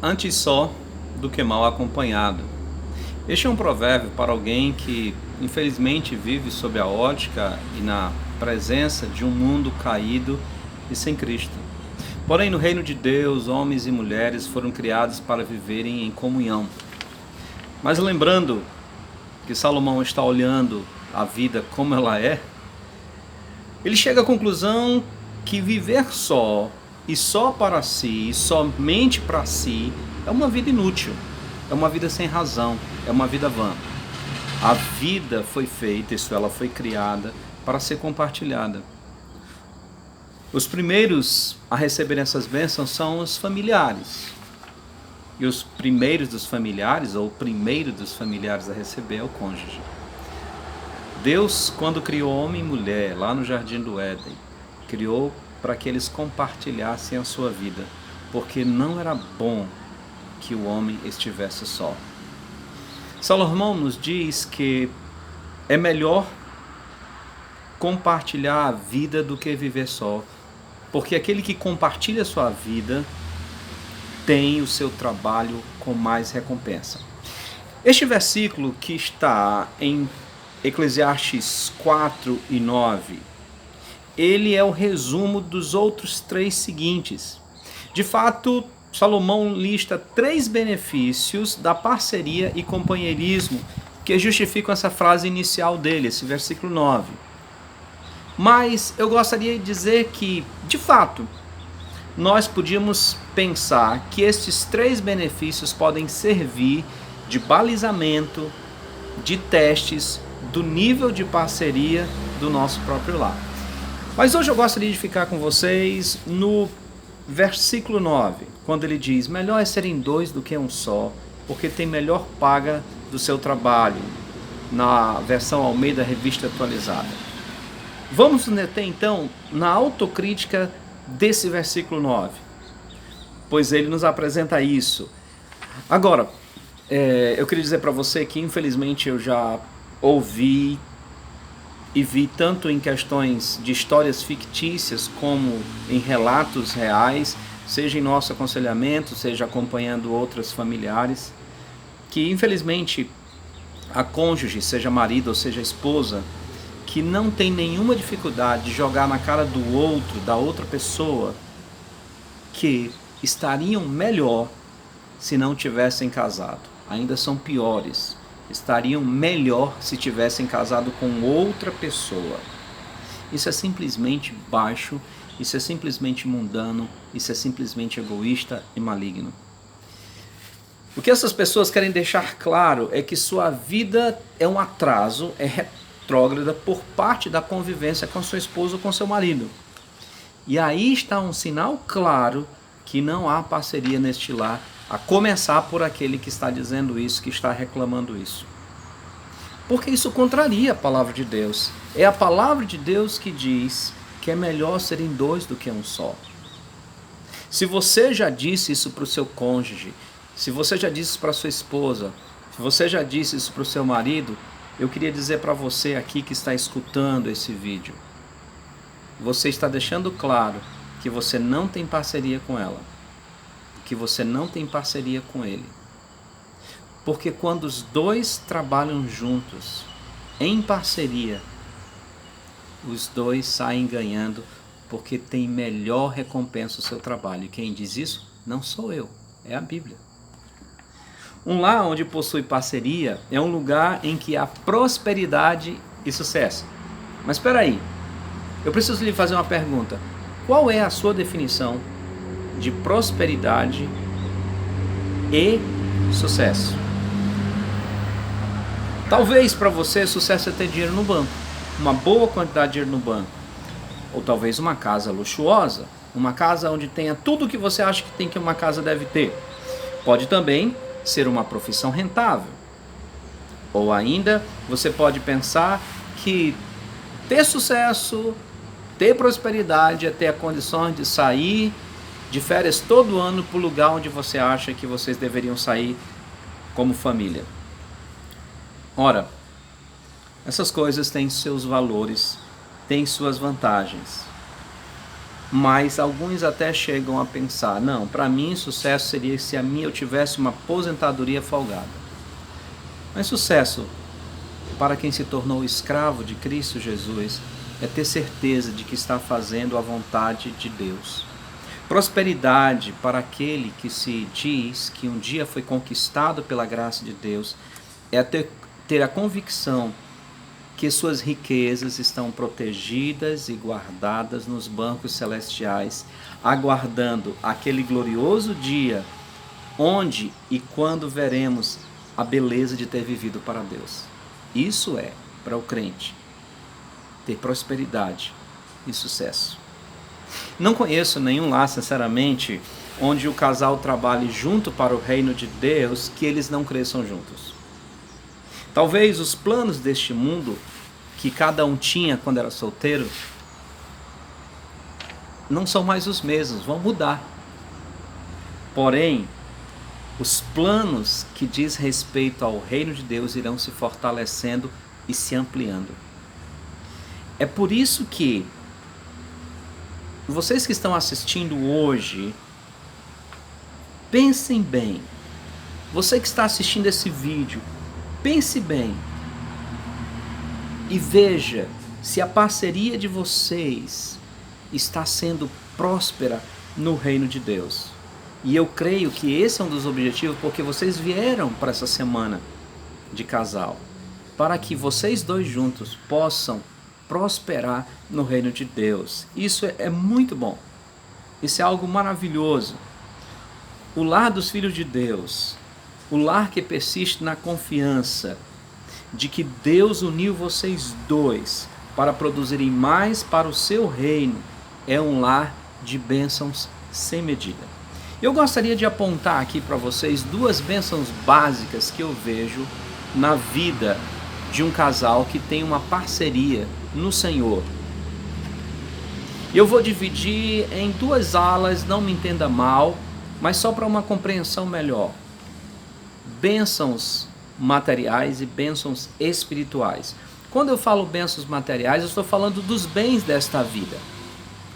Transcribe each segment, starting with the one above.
Antes só do que mal acompanhado. Este é um provérbio para alguém que, infelizmente, vive sob a ótica e na presença de um mundo caído e sem Cristo. Porém, no reino de Deus, homens e mulheres foram criados para viverem em comunhão. Mas lembrando que Salomão está olhando a vida como ela é, ele chega à conclusão que viver só e só para si, e somente para si, é uma vida inútil, é uma vida sem razão, é uma vida vã. A vida foi feita, isso ela foi criada para ser compartilhada. Os primeiros a receber essas bênçãos são os familiares. E os primeiros dos familiares, ou o primeiro dos familiares a receber é o cônjuge. Deus, quando criou homem e mulher, lá no Jardim do Éden, criou para que eles compartilhassem a sua vida, porque não era bom que o homem estivesse só. Salomão nos diz que é melhor compartilhar a vida do que viver só, porque aquele que compartilha a sua vida tem o seu trabalho com mais recompensa. Este versículo que está em Eclesiastes 4 e 9, ele é o resumo dos outros 3 seguintes. De fato, Salomão lista 3 benefícios da parceria e companheirismo que justificam essa frase inicial dele, esse versículo 9. Mas eu gostaria de dizer que, de fato, nós podíamos pensar que estes 3 benefícios podem servir de balizamento, de testes do nível de parceria do nosso próprio lar. Mas hoje eu gostaria de ficar com vocês no versículo 9, quando ele diz: melhor é serem 2 do que um só, porque tem melhor paga do seu trabalho, na versão Almeida Revista Atualizada. Vamos nos deter então na autocrítica desse versículo 9, pois ele nos apresenta isso. Agora, eu queria dizer para você que infelizmente eu já ouvi e vi tanto em questões de histórias fictícias como em relatos reais, seja em nosso aconselhamento, seja acompanhando outras familiares, que infelizmente a cônjuge, seja marido ou seja esposa, que não tem nenhuma dificuldade de jogar na cara do outro, da outra pessoa, que estariam melhor se não tivessem casado. Ainda são piores. Estariam melhor se tivessem casado com outra pessoa. Isso é simplesmente baixo, isso é simplesmente mundano, isso é simplesmente egoísta e maligno. O que essas pessoas querem deixar claro é que sua vida é um atraso, é retrógrada por parte da convivência com sua esposa ou com seu marido. E aí está um sinal claro que não há parceria neste lar, a começar por aquele que está dizendo isso, que está reclamando isso. Porque isso contraria a palavra de Deus. É a palavra de Deus que diz que é melhor serem 2 do que um só. Se você já disse isso para o seu cônjuge, se você já disse isso para a sua esposa, se você já disse isso para o seu marido, eu queria dizer para você aqui que está escutando esse vídeo, você está deixando claro que você não tem parceria com ela, que você não tem parceria com ele. Porque quando os 2 trabalham juntos, em parceria, os 2 saem ganhando, porque tem melhor recompensa o seu trabalho. E quem diz isso? Não sou eu, é a Bíblia. Um lar onde possui parceria é um lugar em que há prosperidade e sucesso. Mas espera aí, eu preciso lhe fazer uma pergunta. Qual é a sua definição de prosperidade e sucesso? Talvez para você sucesso é ter dinheiro no banco, uma boa quantidade de dinheiro no banco, ou talvez uma casa luxuosa, uma casa onde tenha tudo o que você acha que uma casa deve ter. Pode também ser uma profissão rentável, ou ainda você pode pensar que ter sucesso, ter prosperidade é ter a condição de sair de férias todo ano para o lugar onde você acha que vocês deveriam sair como família. Ora, essas coisas têm seus valores, têm suas vantagens. Mas alguns até chegam a pensar, não, para mim sucesso seria se eu tivesse uma aposentadoria folgada. Mas sucesso para quem se tornou escravo de Cristo Jesus é ter certeza de que está fazendo a vontade de Deus. Prosperidade para aquele que se diz que um dia foi conquistado pela graça de Deus é ter a convicção que suas riquezas estão protegidas e guardadas nos bancos celestiais, aguardando aquele glorioso dia onde e quando veremos a beleza de ter vivido para Deus. Isso é, para o crente, ter prosperidade e sucesso. Não conheço nenhum lar, sinceramente, onde o casal trabalhe junto para o reino de Deus, que eles não cresçam juntos. Talvez os planos deste mundo, que cada um tinha quando era solteiro, não são mais os mesmos, vão mudar. Porém, os planos que diz respeito ao reino de Deus irão se fortalecendo e se ampliando. É por isso que vocês que estão assistindo hoje, pensem bem. Você que está assistindo esse vídeo, pense bem e veja se a parceria de vocês está sendo próspera no reino de Deus. E eu creio que esse é um dos objetivos, porque vocês vieram para essa semana de casal, para que vocês dois juntos possam prosperar no reino de Deus. Isso é muito bom. Isso é algo maravilhoso. O lar dos filhos de Deus, o lar que persiste na confiança de que Deus uniu vocês dois para produzirem mais para o seu reino, é um lar de bênçãos sem medida. Eu gostaria de apontar aqui para vocês duas bênçãos básicas que eu vejo na vida de um casal que tem uma parceria no Senhor. Eu vou dividir em duas alas, não me entenda mal, mas só para uma compreensão melhor. Bênçãos materiais e bênçãos espirituais. Quando eu falo bênçãos materiais, eu estou falando dos bens desta vida.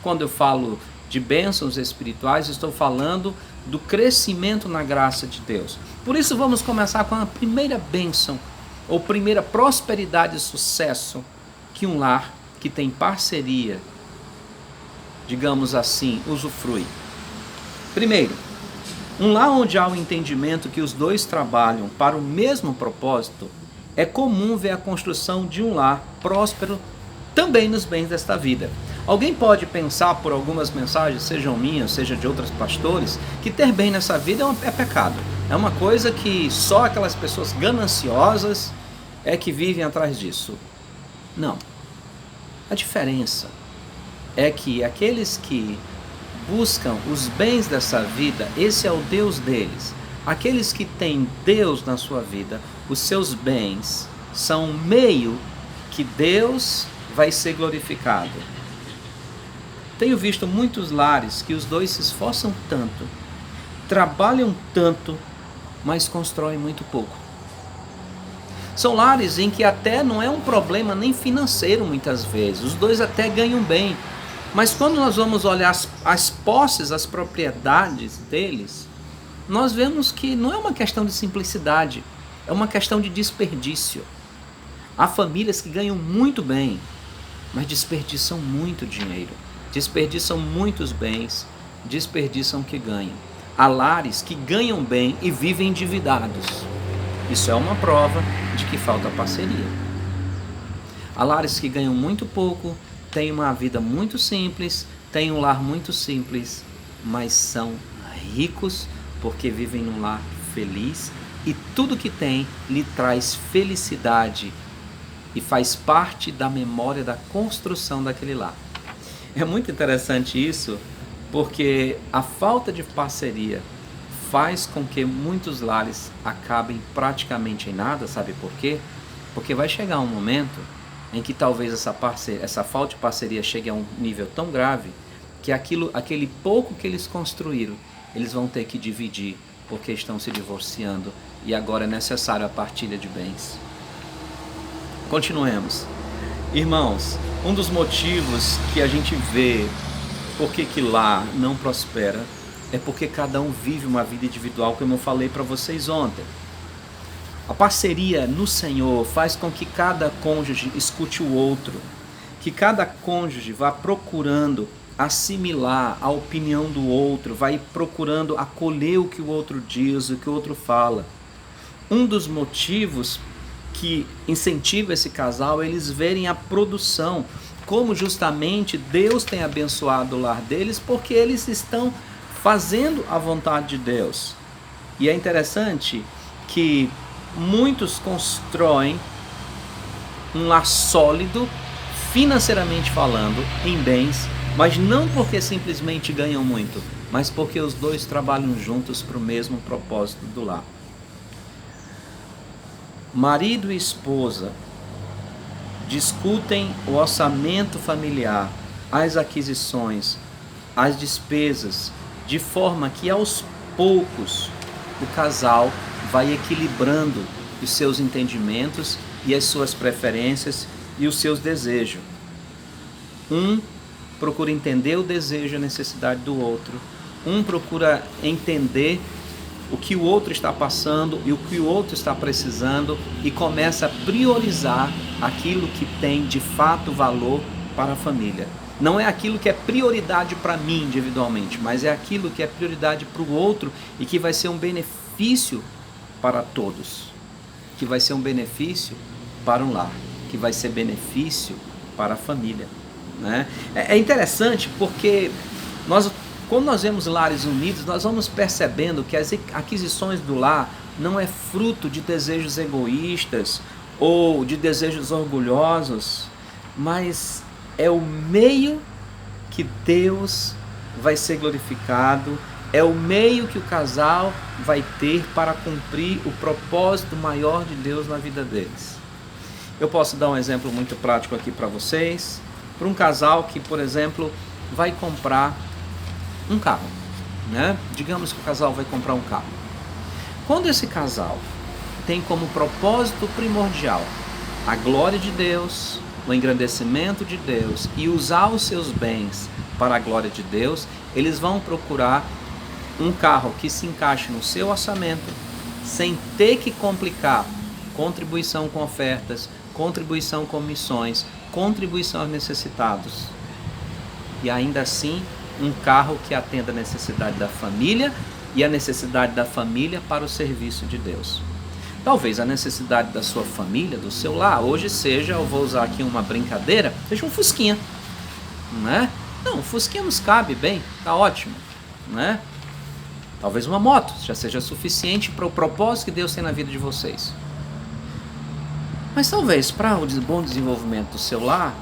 Quando eu falo de bênçãos espirituais, eu estou falando do crescimento na graça de Deus. Por isso vamos começar com a primeira bênção, ou primeira prosperidade e sucesso que um lar que tem parceria, digamos assim, usufrui. Primeiro, um lar onde há o entendimento que os dois trabalham para o mesmo propósito, é comum ver a construção de um lar próspero também nos bens desta vida. Alguém pode pensar por algumas mensagens, sejam minhas, seja de outros pastores, que ter bem nessa vida é pecado. É uma coisa que só aquelas pessoas gananciosas é que vivem atrás disso. Não. A diferença é que aqueles que buscam os bens dessa vida, esse é o Deus deles. Aqueles que têm Deus na sua vida, os seus bens são um meio que Deus vai ser glorificado. Tenho visto muitos lares que os dois se esforçam tanto, trabalham tanto, mas constroem muito pouco. São lares em que até não é um problema nem financeiro muitas vezes, os dois até ganham bem, mas quando nós vamos olhar as posses, as propriedades deles, nós vemos que não é uma questão de simplicidade, é uma questão de desperdício. Há famílias que ganham muito bem, mas desperdiçam muito dinheiro, desperdiçam muitos bens, desperdiçam o que ganham. Há lares que ganham bem e vivem endividados. Isso é uma prova de que falta parceria. Há lares que ganham muito pouco, têm uma vida muito simples, têm um lar muito simples, mas são ricos porque vivem num lar feliz e tudo que tem lhe traz felicidade e faz parte da memória da construção daquele lar. É muito interessante isso, porque a falta de parceria faz com que muitos lares acabem praticamente em nada, sabe por quê? Porque vai chegar um momento em que talvez essa falta de parceria chegue a um nível tão grave que aquele pouco que eles construíram, eles vão ter que dividir porque estão se divorciando e agora é necessário a partilha de bens. Continuemos. Irmãos, um dos motivos que a gente vê por que lá não prospera? É porque cada um vive uma vida individual, como eu falei para vocês ontem. A parceria no Senhor faz com que cada cônjuge escute o outro, que cada cônjuge vá procurando assimilar a opinião do outro, vai procurando acolher o que o outro diz, o que o outro fala. Um dos motivos que incentiva esse casal é eles verem a produção, como justamente Deus tem abençoado o lar deles, porque eles estão fazendo a vontade de Deus. E é interessante que muitos constroem um lar sólido, financeiramente falando, em bens, mas não porque simplesmente ganham muito, mas porque os dois trabalham juntos para o mesmo propósito do lar. Marido e esposa discutem o orçamento familiar, as aquisições, as despesas, de forma que aos poucos o casal vai equilibrando os seus entendimentos e as suas preferências e os seus desejos. Um procura entender o desejo e a necessidade do outro. Um procura entender o que o outro está passando e o que o outro está precisando e começa a priorizar aquilo que tem de fato valor para a família. Não é aquilo que é prioridade para mim individualmente, mas é aquilo que é prioridade para o outro e que vai ser um benefício para todos, que vai ser um benefício para um lar, que vai ser benefício para a família, né? É interessante porque quando nós vemos lares unidos, nós vamos percebendo que as aquisições do lar não é fruto de desejos egoístas ou de desejos orgulhosos, mas é o meio que Deus vai ser glorificado, é o meio que o casal vai ter para cumprir o propósito maior de Deus na vida deles. Eu posso dar um exemplo muito prático aqui para vocês, para um casal que, por exemplo, vai comprar um carro, né? Digamos que o casal vai comprar um carro. Quando esse casal tem como propósito primordial a glória de Deus, o engrandecimento de Deus e usar os seus bens para a glória de Deus, eles vão procurar um carro que se encaixe no seu orçamento, sem ter que complicar contribuição com ofertas, contribuição com missões, contribuição aos necessitados. E ainda assim, um carro que atenda a necessidade da família e a necessidade da família para o serviço de Deus. Talvez a necessidade da sua família, do seu lar, hoje seja, eu vou usar aqui uma brincadeira, seja um Fusquinha, né? Não, o Fusquinha nos cabe bem, tá ótimo, né? Talvez uma moto já seja suficiente para o propósito que Deus tem na vida de vocês. Mas talvez para o bom desenvolvimento do seu lar,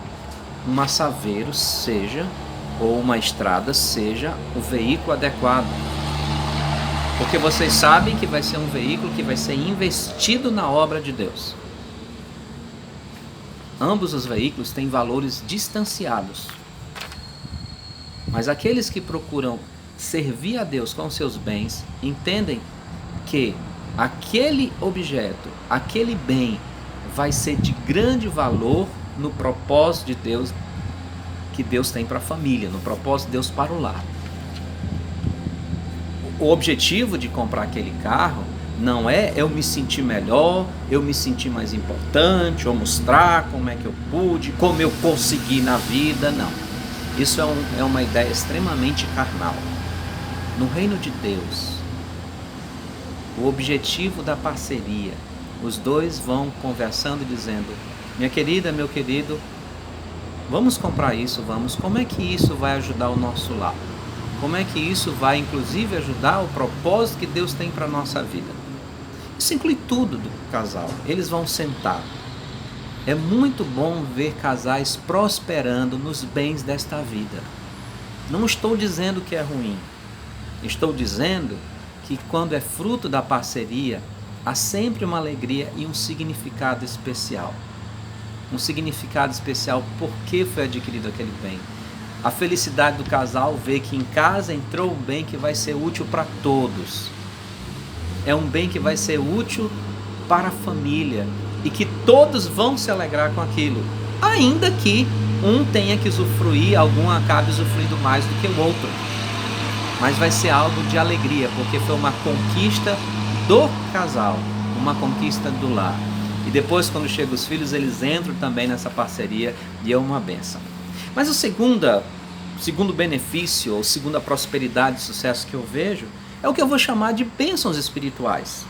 um Massaveiro seja, ou uma estrada seja, o veículo adequado. Porque vocês sabem que vai ser um veículo que vai ser investido na obra de Deus. Ambos os veículos têm valores distanciados. Mas aqueles que procuram servir a Deus com seus bens, entendem que aquele objeto, aquele bem, vai ser de grande valor no propósito de Deus, que Deus tem para a família, no propósito de Deus para o lar. O objetivo de comprar aquele carro não é eu me sentir melhor, eu me sentir mais importante, ou mostrar como é que eu pude, como eu consegui na vida, não. Isso é uma ideia extremamente carnal. No reino de Deus, o objetivo da parceria, os dois vão conversando e dizendo: minha querida, meu querido, vamos comprar isso, vamos. Como é que isso vai ajudar o nosso lar? Como é que isso vai, inclusive, ajudar o propósito que Deus tem para a nossa vida? Isso inclui tudo do casal. Eles vão sentar. É muito bom ver casais prosperando nos bens desta vida. Não estou dizendo que é ruim. Estou dizendo que quando é fruto da parceria, há sempre uma alegria e um significado especial. Um significado especial porque foi adquirido aquele bem. A felicidade do casal ver que em casa entrou um bem que vai ser útil para todos. É um bem que vai ser útil para a família e que todos vão se alegrar com aquilo. Ainda que um tenha que usufruir, algum acabe usufruindo mais do que o outro. Mas vai ser algo de alegria, porque foi uma conquista do casal, uma conquista do lar. E depois, quando chegam os filhos, eles entram também nessa parceria e é uma bênção. Mas o segundo benefício, ou segunda prosperidade e sucesso que eu vejo, é o que eu vou chamar de bênçãos espirituais.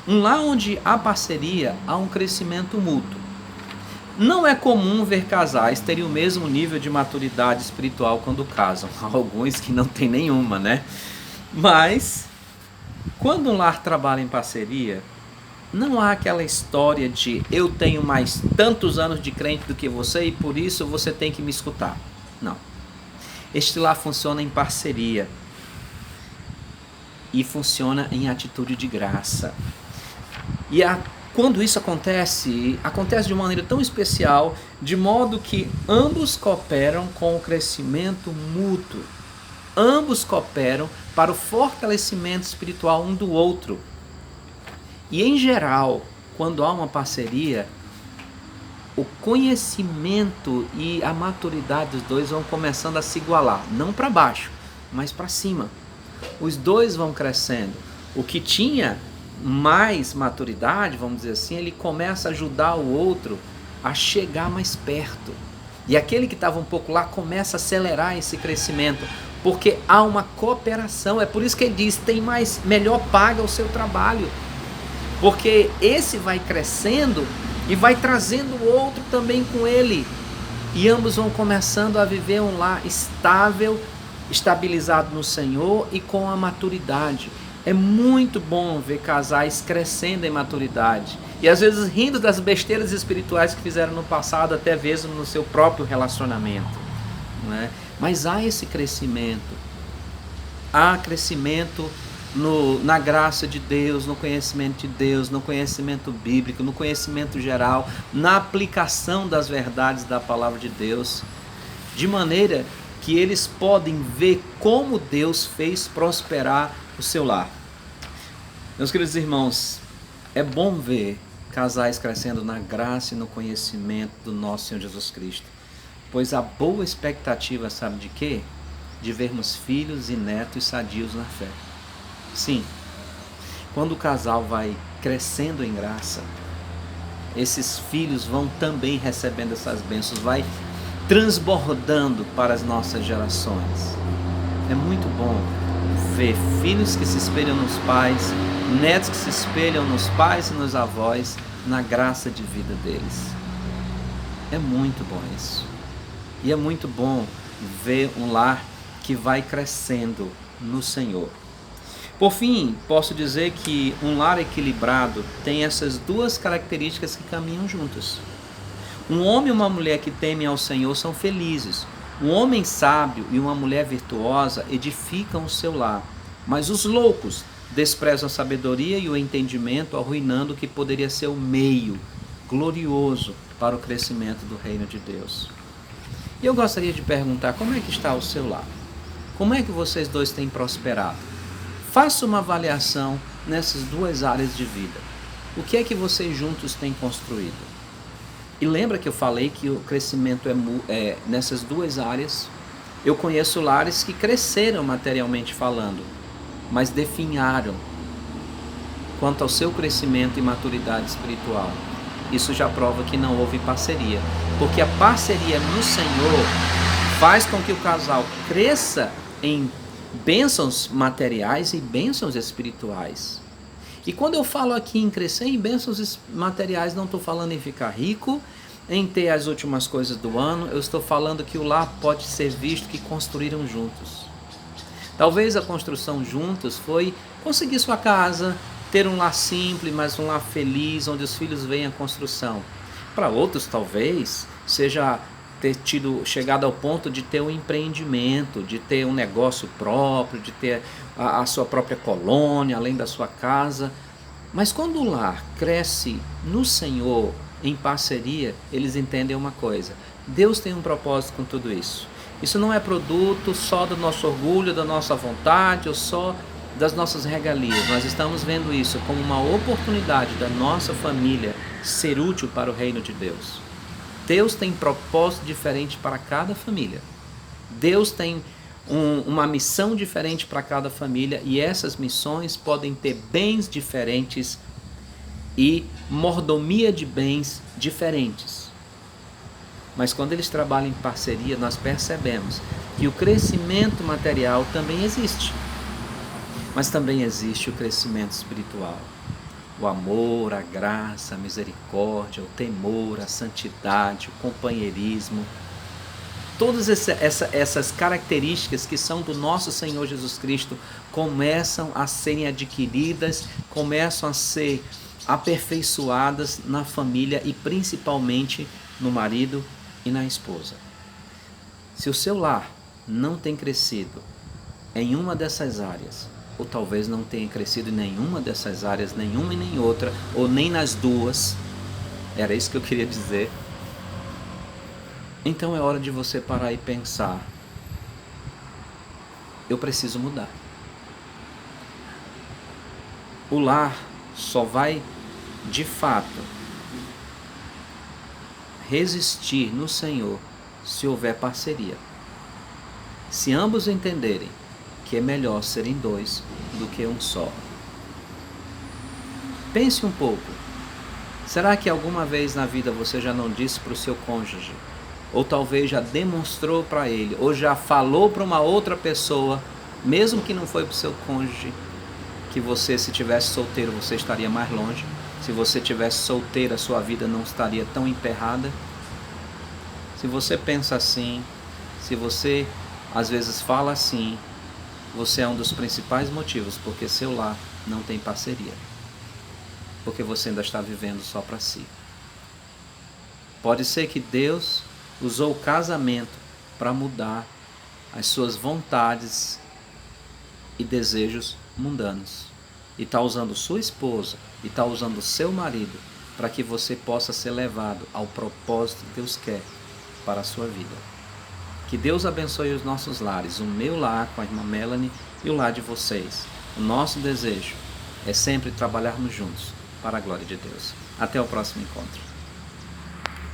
Um lar onde há parceria, há um crescimento mútuo. Não é comum ver casais terem o mesmo nível de maturidade espiritual quando casam. Há alguns que não têm nenhuma, né? Mas, quando um lar trabalha em parceria, não há aquela história de eu tenho mais tantos anos de crente do que você e por isso você tem que me escutar. Não. Este lar funciona em parceria e funciona em atitude de graça. E quando isso acontece de uma maneira tão especial, de modo que ambos cooperam com o crescimento mútuo. Ambos cooperam para o fortalecimento espiritual um do outro. E em geral, quando há uma parceria, o conhecimento e a maturidade dos dois vão começando a se igualar. Não para baixo, mas para cima. Os dois vão crescendo. O que tinha mais maturidade, vamos dizer assim, ele começa a ajudar o outro a chegar mais perto. E aquele que estava um pouco lá começa a acelerar esse crescimento, porque há uma cooperação. É por isso que ele diz, melhor paga o seu trabalho. Porque esse vai crescendo e vai trazendo o outro também com ele. E ambos vão começando a viver um lar estável, estabilizado no Senhor e com a maturidade. É muito bom ver casais crescendo em maturidade e às vezes rindo das besteiras espirituais que fizeram no passado, até mesmo no seu próprio relacionamento, não é? Mas há esse crescimento, há crescimento na graça de Deus, no conhecimento de Deus, no conhecimento bíblico, no conhecimento geral, na aplicação das verdades da palavra de Deus, de maneira que eles podem ver como Deus fez prosperar o seu lar. Meus queridos irmãos, é bom ver casais crescendo na graça e no conhecimento do nosso Senhor Jesus Cristo, pois a boa expectativa, sabe de quê? De vermos filhos e netos sadios na fé. Sim, quando o casal vai crescendo em graça, esses filhos vão também recebendo essas bênçãos, vai transbordando para as nossas gerações. É muito bom ver filhos que se espelham nos pais, netos que se espelham nos pais e nos avós, na graça de vida deles. É muito bom isso. E é muito bom ver um lar que vai crescendo no Senhor. Por fim, posso dizer que um lar equilibrado tem essas duas características que caminham juntas. Um homem e uma mulher que temem ao Senhor são felizes. Um homem sábio e uma mulher virtuosa edificam o seu lar. Mas os loucos desprezam a sabedoria e o entendimento, arruinando o que poderia ser o meio glorioso para o crescimento do reino de Deus. E eu gostaria de perguntar, como é que está o seu lar? Como é que vocês dois têm prosperado? Faça uma avaliação nessas duas áreas de vida. O que é que vocês juntos têm construído? E lembra que eu falei que o crescimento é nessas duas áreas? Eu conheço lares que cresceram materialmente falando, mas definharam quanto ao seu crescimento e maturidade espiritual. Isso já prova que não houve parceria, porque a parceria no Senhor faz com que o casal cresça em bênçãos materiais e bênçãos espirituais. E quando eu falo aqui em crescer em bênçãos materiais, não estou falando em ficar rico, em ter as últimas coisas do ano, eu estou falando que o lar pode ser visto que construíram juntos. Talvez a construção juntos foi conseguir sua casa, ter um lar simples, mas um lar feliz, onde os filhos veem a construção. Para outros, talvez, seja chegado ao ponto de ter um empreendimento, de ter um negócio próprio, de ter a sua própria colônia, além da sua casa. Mas quando o lar cresce no Senhor, em parceria, eles entendem uma coisa: Deus tem um propósito com tudo isso. Isso não é produto só do nosso orgulho, da nossa vontade ou só das nossas regalias. Nós estamos vendo isso como uma oportunidade da nossa família ser útil para o reino de Deus. Deus tem propósito diferente para cada família. Deus tem uma missão diferente para cada família, e essas missões podem ter bens diferentes e mordomia de bens diferentes. Mas quando eles trabalham em parceria, nós percebemos que o crescimento material também existe, mas também existe o crescimento espiritual. O amor, a graça, a misericórdia, o temor, a santidade, o companheirismo. Todas essas características que são do nosso Senhor Jesus Cristo começam a serem adquiridas, começam a ser aperfeiçoadas na família e principalmente no marido e na esposa. Se o seu lar não tem crescido em uma dessas áreas, ou talvez não tenha crescido em nenhuma dessas áreas, nenhuma e nem outra, ou nem nas duas, era isso que eu queria dizer, então é hora de você parar e pensar: eu preciso mudar. O lar só vai, de fato, resistir no Senhor se houver parceria. Se ambos entenderem que é melhor serem dois do que um só. Pense um pouco. Será que alguma vez na vida você já não disse para o seu cônjuge, ou talvez já demonstrou para ele, ou já falou para uma outra pessoa, mesmo que não foi para o seu cônjuge, que você, se tivesse solteiro, você estaria mais longe? Se você tivesse solteira, a sua vida não estaria tão emperrada? Se você pensa assim, se você às vezes fala assim, você é um dos principais motivos porque seu lar não tem parceria. Porque você ainda está vivendo só para si. Pode ser que Deus usou o casamento para mudar as suas vontades e desejos mundanos. E está usando sua esposa, e está usando o seu marido, para que você possa ser levado ao propósito que Deus quer para a sua vida. Que Deus abençoe os nossos lares, o meu lar com a irmã Melanie e o lar de vocês. O nosso desejo é sempre trabalharmos juntos para a glória de Deus. Até o próximo encontro.